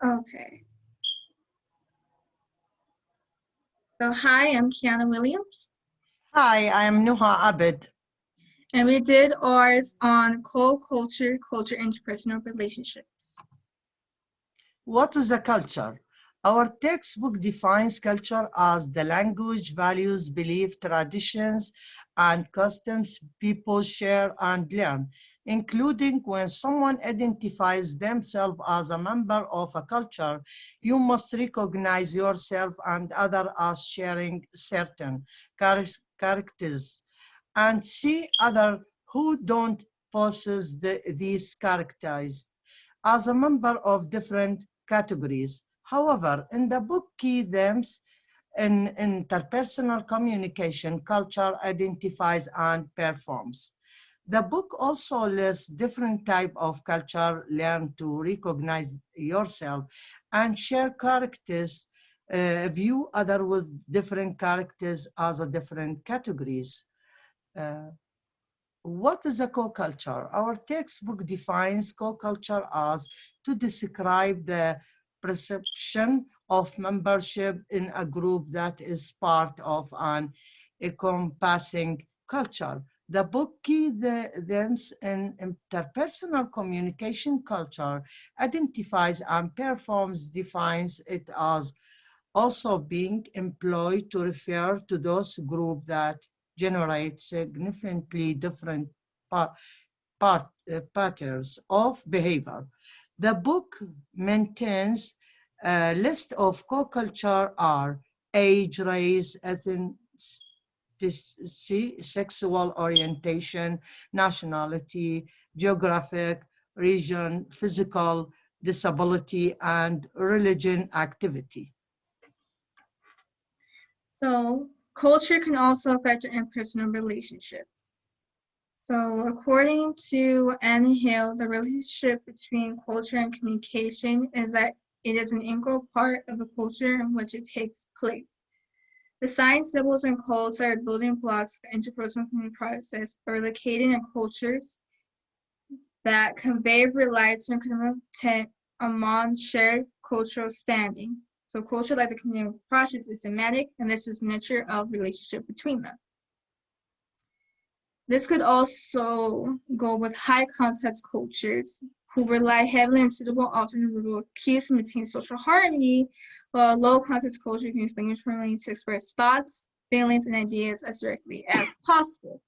Okay. So hi, I'm Kianna Williams, Hi, I am Nuha Abed. and we did ours on co-culture, culture, interpersonal relationships. What is a culture? Our textbook defines culture as the language, values, beliefs, traditions, and customs people share and learn, including when someone identifies themselves as a member of a culture, you must recognize yourself and others as sharing certain characters and see others who don't possess these characters as a member of different categories. However, in the book Key Themes in Interpersonal Communication, Culture identifies and performs. The book also lists different type of culture, learn to recognize yourself and share characters, view other with different characters as a different categories. Uh, what is a co-culture? Our textbook defines co-culture as to describe the perception of membership in a group that is part of an encompassing culture. The book Key Themes in Interpersonal Communication Culture identifies and performs defines it as also being employed to refer to those groups that generate significantly different pa patterns of behavior. The book maintains a list of co-culture are age, race, ethnicity, sexual orientation, nationality, geographic region, physical disability, and religion activity. So culture can also affect our interpersonal relationships. So according to Anna Hill, the relationship between culture and communication is that it is an integral part of the culture in which it takes place. The signs, symbols, and codes are building blocks of the interpersonal communication process are located in cultures that convey reliance and content among shared cultural standing. So culture, like the community process, is semantic, and this is the nature of relationship between them. This could also go with high context cultures who rely heavily on suitable alternate verbal cues to maintain social harmony, while low context cultures use language primarily to express thoughts, feelings, and ideas as directly as possible.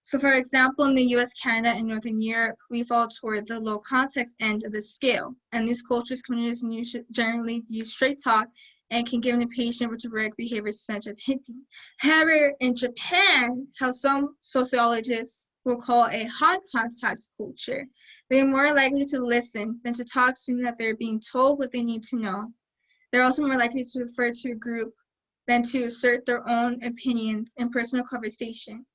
So for example, in the US, Canada, and Northern Europe, we fall toward the low context end of the scale. And these cultures, communities generally use straight talk and can give an impatient with direct behaviors such as hinting. However, in Japan, how some sociologists will call a high context culture, they are more likely to listen than to talk, assuming that they're being told what they need to know. They're also more likely to refer to a group than to assert their own opinions in personal conversation.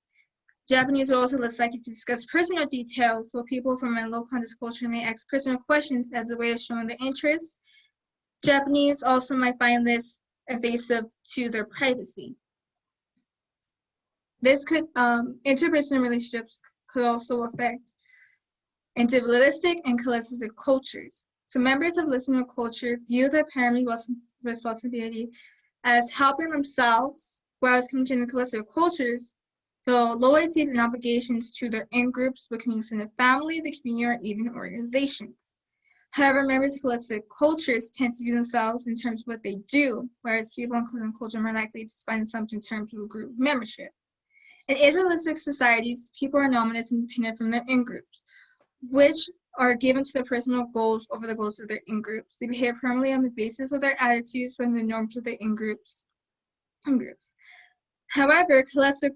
Japanese are also less likely to discuss personal details, while people from a low-context culture may ask personal questions as a way of showing their interest. Japanese also might find this invasive to their privacy. This could, interpersonal relationships could also affect individualistic and collective cultures. So members of listener culture view their primary responsibility as helping themselves, whereas communicating collective cultures, the loyalties and obligations to their in-groups, which means in the family, the community, or even organizations. However, members of collective cultures tend to view themselves in terms of what they do, whereas people in collective culture are more likely to find themselves in terms of a group membership. In individualistic societies, people are nominated independent from their in-groups, which are given to their personal goals over the goals of their in-groups. They behave primarily on the basis of their attitudes from the norms of their in-groups. However, collective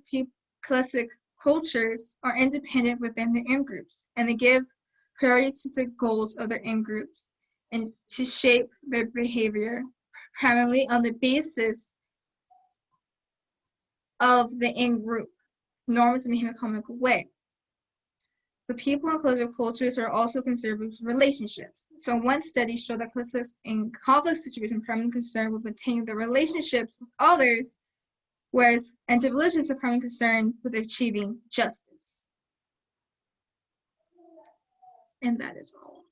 cultures are independent within the in-groups, and they give priority to the goals of their in-groups and to shape their behavior primarily on the basis of the in-group norms and behave in a common way. The people in collective cultures are also concerned with relationships. So one study showed that collective in conflict situations are primarily concerned with maintaining their relationships with others, whereas individuals are primarily concerned with achieving justice. And that is all.